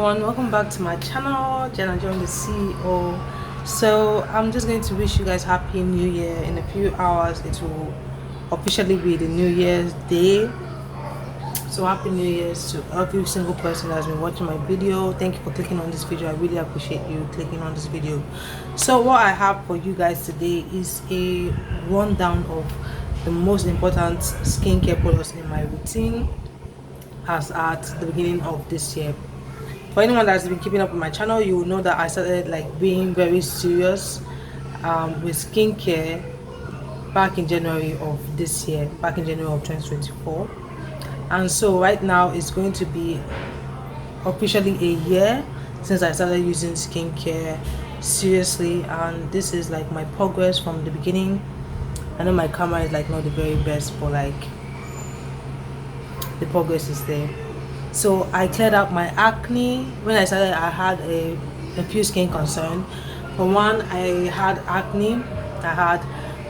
everyone, welcome back to my channel. Jenna John, the CEO. So I'm just going to wish you guys happy new year. In a few hours it will officially be the New Year's Day, so happy new year's to every single person that's been watching my video. Thank you for clicking on this video. I really appreciate you clicking on this video. So what I have for you guys today is a rundown of the most important skincare products in my routine as at the beginning of this year. For anyone that's been keeping up with my channel, you will know that I started being very serious with skincare back in January of this year, back in January of 2024. And so right now it's going to be officially a year since I started using skincare seriously, and this is my progress from the beginning. I know my camera is not the very best, but the progress is there. So I cleared up my acne. When I started, I had a few skin concerns. For one, I had acne. I had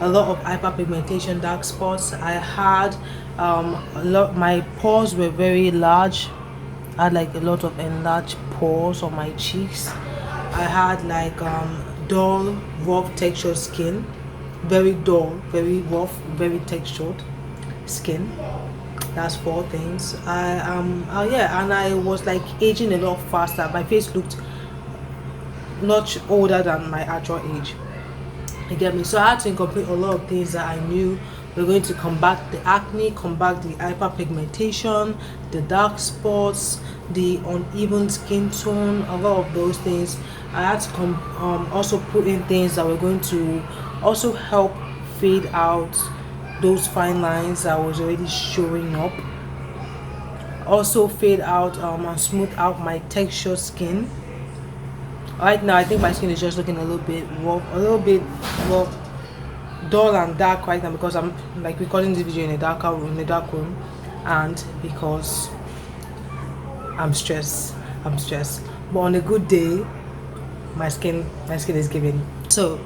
a lot of hyperpigmentation, dark spots. I had my pores were very large. I had a lot of enlarged pores on my cheeks. I had dull, rough textured skin. Very dull, very rough, very textured skin. That's 4 things. And I was aging a lot faster. My face looked much older than my actual age. You get me? So I had to incorporate a lot of things that I knew were going to combat the acne, combat the hyperpigmentation, the dark spots, the uneven skin tone, a lot of those things. I had to also put in things that were going to also help fade out those fine lines that was already showing up, also fade out and smooth out my textured skin. Right now I think my skin is just looking a little bit dull and dark right now because I'm recording this video in a dark room, and because I'm stressed. But on a good day my skin is giving. So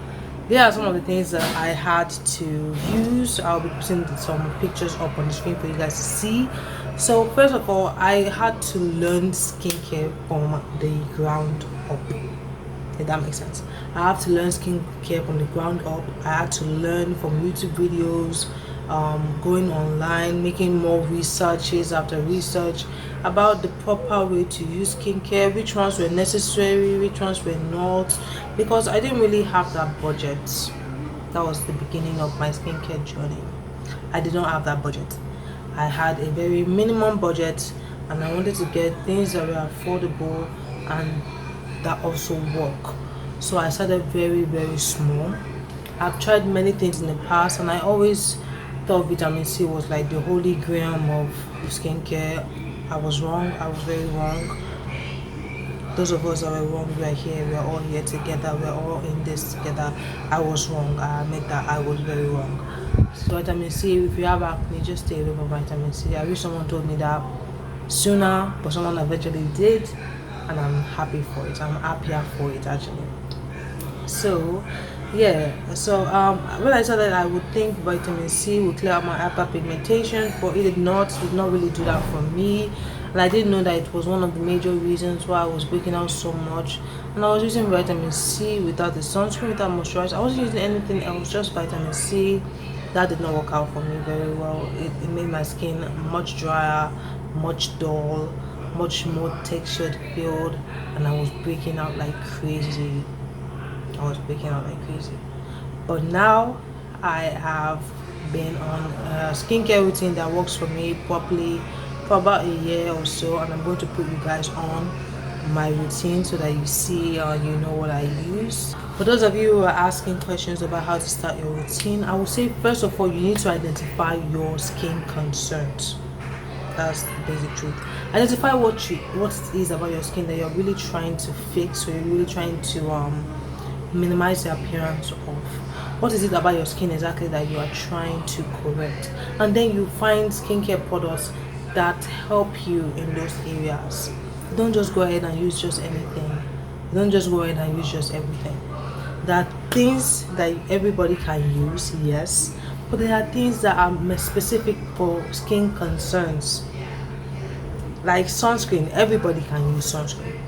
there are some of the things that I had to use. I'll be putting some pictures up on the screen for you guys to see. So first of all, I had to learn skincare from the ground up, if that makes sense. I have to learn skincare from the ground up. I had to learn from YouTube videos, going online, making more researches after research about the proper way to use skincare, which ones were necessary, which ones were not, because I didn't really have that budget. That was the beginning of my skincare journey. I did not have that budget. I had a very minimum budget, and I wanted to get things that were affordable and that also work. So I started very, very small. I've tried many things in the past, and I always thought vitamin C was the holy grail of skincare. I was wrong. I was very wrong. Those of us that were wrong, we are here. We are all here together. We are all in this together. I was wrong. I admit that I was very wrong. So vitamin C, if you have acne, just stay away from vitamin C. I wish someone told me that sooner, but someone eventually did, and I'm happy for it. I'm happier for it actually. So yeah, so when I saw that, I would think vitamin C would clear up my hyperpigmentation, but it did not really do that for me. And I didn't know that it was one of the major reasons why I was breaking out so much. And I was using vitamin C without the sunscreen, without moisturizer. I wasn't using anything else, just vitamin C. That did not work out for me very well. It made my skin much drier, much dull, much more textured filled, and I was breaking out like crazy. But now I have been on a skincare routine that works for me properly for about a year or so, and I'm going to put you guys on my routine so that you see you know what I use. For those of you who are asking questions about how to start your routine, I would say first of all you need to identify your skin concerns. That's the basic truth. Identify what it is about your skin that you're really trying to fix, or you're really trying to minimize the appearance of. What is it about your skin exactly that you are trying to correct? And then you find skincare products that help you in those areas. Don't just go ahead and use just anything. Don't just go ahead and use just everything. There are things that everybody can use, yes, but there are things that are specific for skin concerns. Like sunscreen, everybody can use sunscreen.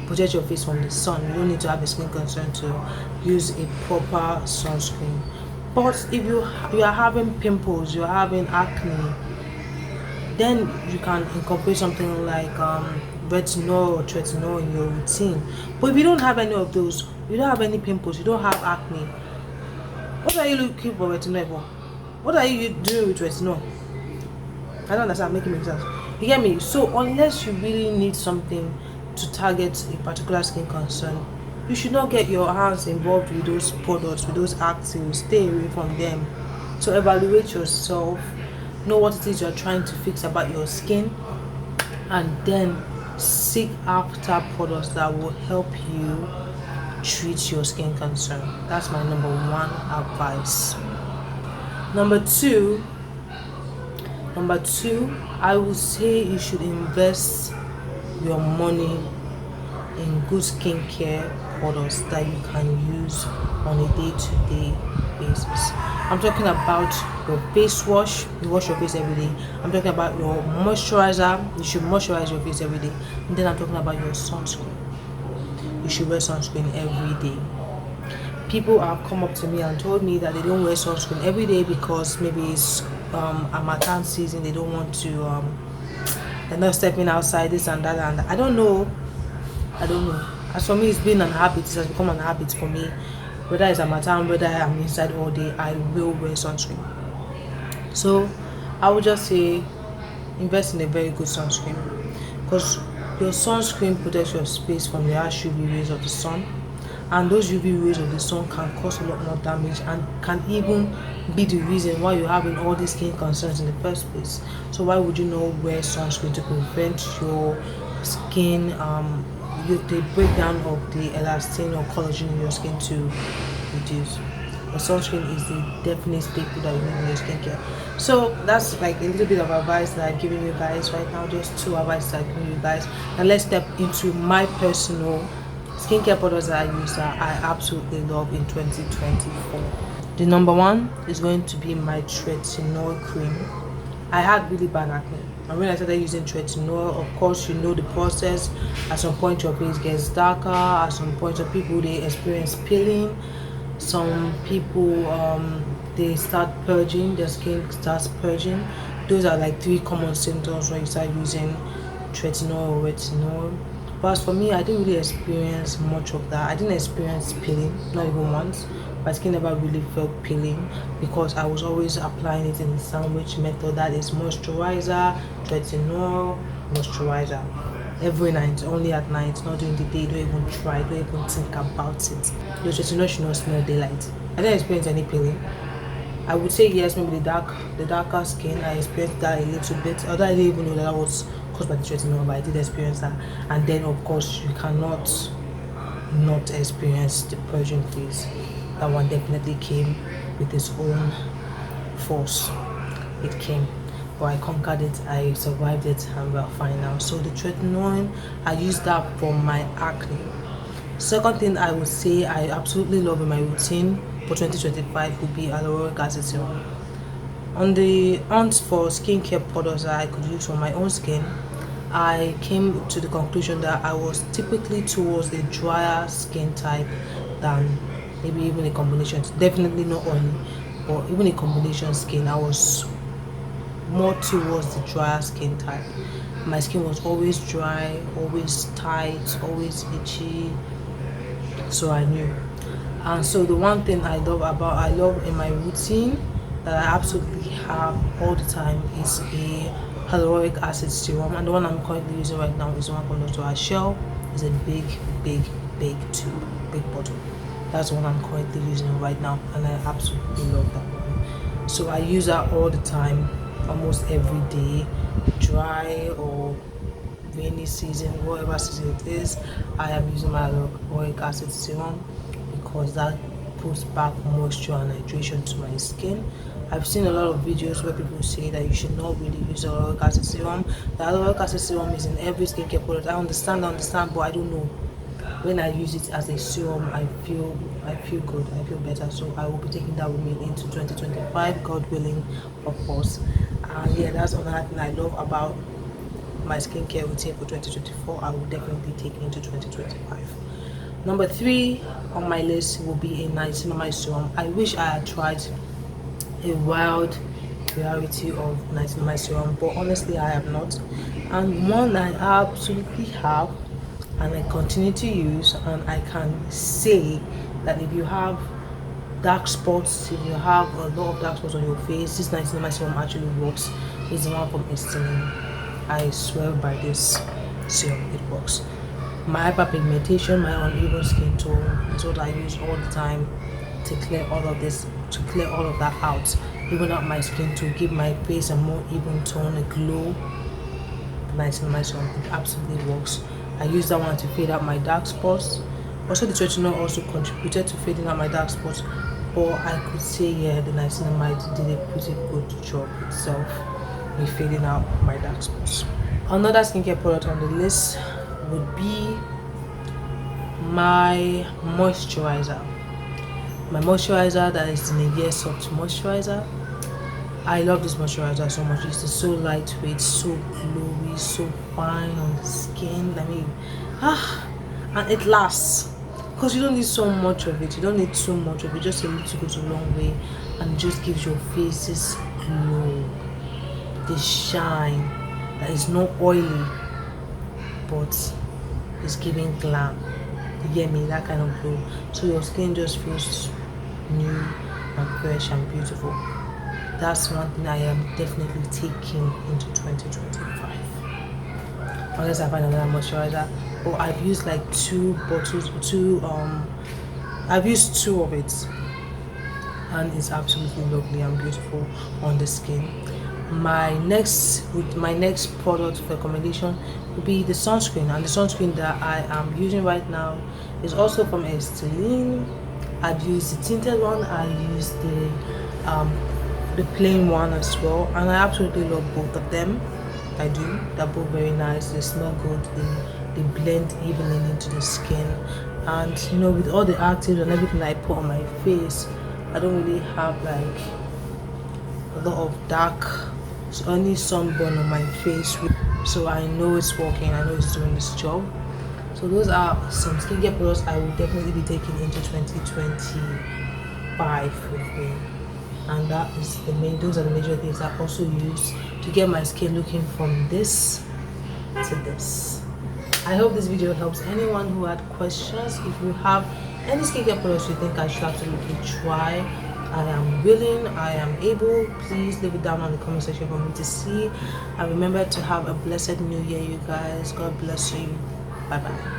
protect your face from the sun. You don't need to have a skin concern to use a proper sunscreen. But if you are having pimples, you're having acne, then you can incorporate something like retinol or tretinoin in your routine. But if you don't have any of those, you don't have any pimples, you don't have acne, what are you looking for retinol for? What are you doing with retinol? I don't understand. I'm making sense. You get me? So unless you really need something to target a particular skin concern, you should not get your hands involved with those products, with those actives. Stay away from them. So evaluate yourself, know what it is you're trying to fix about your skin, and then seek after products that will help you treat your skin concern. That's my number one advice. Number two, I would say you should invest your money in good skincare products that you can use on a day-to-day basis. I'm talking about your face wash. You wash your face every day. I'm talking about your moisturizer. You should moisturize your face every day. And then I'm talking about your sunscreen. You should wear sunscreen every day. People have come up to me and told me that they don't wear sunscreen every day because maybe it's Harmattan season. They don't want to they're not stepping outside, this and that and that. I don't know. As for me, it's been an habit. It has become an habit for me. Whether it's Harmattan, whether I'm inside all day, I will wear sunscreen. So I would just say invest in a very good sunscreen, because your sunscreen protects your face from the harsh UV rays of the sun, and those UV rays of the sun can cause a lot more damage and can even be the reason why you're having all these skin concerns in the first place. So why would you not wear sunscreen to prevent your skin the breakdown of the elastin or collagen in your skin to reduce? The sunscreen is the definite staple that you need in your skincare. So that's like a little bit of advice that I'm giving you guys right now, just two advice that I'm giving you guys. And let's step into my personal skincare products that I use that I absolutely love in 2024. The number one is going to be my tretinoin cream. I had really bad acne, and when I started using tretinoin, of course, you know the process. At some point your face gets darker. At some point some people, they experience peeling. Some people they start purging, their skin starts purging. Those are like three common symptoms when you start using tretinoin or retinol. But as for me, I didn't really experience much of that. I didn't experience peeling, not even once. My skin never really felt peeling because I was always applying it in the sandwich method. That is moisturizer, tretinoin, moisturizer. Every night, only at night, not during the day. Don't even try, don't even think about it. Your tretinoin should not smell daylight. I didn't experience any peeling. I would say yes, maybe the darker skin, I experienced that a little bit. Although I didn't even know that was caused by the tretinoin, but I did experience that. And then of course you cannot not experience the purging phase. That one definitely came with its own force. It came, but I conquered it, I survived it, and we're fine now. So the tretinoin, I use that for my acne. Second thing I would say I absolutely love in my routine for 2025 would be hyaluronic acid serum. On the hunt for skincare products that I could use for my own skin, I came to the conclusion that I was typically towards a drier skin type than maybe even a combination. Definitely not oily, but even a combination skin, I was more towards the drier skin type. My skin was always dry, always tight, always itchy, so I knew. And so the one thing I love in my routine that I absolutely have all the time is a hyaluronic acid serum, and the one I'm currently using right now is one called Dr. Shell. It's a big tube, big bottle. That's the one I'm currently using right now, and I absolutely love that one. So I use that all the time, almost every day, dry or rainy season, whatever season it is. I am using my hyaluronic acid serum because that puts back moisture and hydration to my skin. I've seen a lot of videos where people say that you should not really use hyaluronic acid serum. The hyaluronic acid serum is in every skincare product. I understand, but I don't know. When I use it as a serum, I feel good, I feel better. So I will be taking that with me into 2025, God willing, of course. And yeah, that's another thing I love about my skincare routine for 2024. I will definitely take into 2025. Number 3 on my list will be a niacinamide serum. I wish I had tried a wild variety of niacinamide serum, but honestly I have not. And one I absolutely have and I continue to use, and I can say that if you have dark spots, if you have a lot of dark spots on your face, this niacinamide serum actually works. It's the one from Histamine. I swear by this serum, it works. My hyperpigmentation, my uneven skin tone is what I use all the time to clear all of this, to clear all of that out, even out my skin, to give my face a more even tone, a glow. Niacinamide serum, it absolutely works. I use that one to fade out my dark spots. Also, the tretinoin also contributed to fading out my dark spots, but I could say, yeah, the niacinamide did a pretty good job itself in fading out my dark spots. Another skincare product on the list would be my moisturizer. My moisturizer, that is the Nivea Soft Moisturizer. I love this moisturizer so much. It's so lightweight, so glowy, so fine on the skin. I mean, and it lasts, because you don't need so much of it. You don't need so much of it. Just a little goes a long way, and it just gives your face this glow, this shine that is not oily, but it's giving glam. You get me? That kind of glow. So your skin just feels new and fresh and beautiful. That's one thing I am definitely taking into 2025. Unless I find another moisturizer. Or I've used like I've used 2 of it, and it's absolutely lovely and beautiful on the skin. My next product recommendation would be the sunscreen, and the sunscreen that I am using right now is also from Histamine. I've used the tinted one, I used the plain one as well, and I absolutely love both of them. I do. They're both very nice. They smell good. They blend evenly into the skin, and you know, with all the actives and everything I put on my face, I don't really have like a lot of dark, only sunburn on my face, so I know it's working. I know it's doing this job. So those are some skincare products I will definitely be taking into 2025 with me. And those are the major things I also use to get my skin looking from this to this. I hope this video helps anyone who had questions. If you have any skincare products you think I should absolutely try, I am willing, I am able. Please leave it down on the comment section for me to see. And remember to have a blessed new year, you guys. God bless you. Bye bye.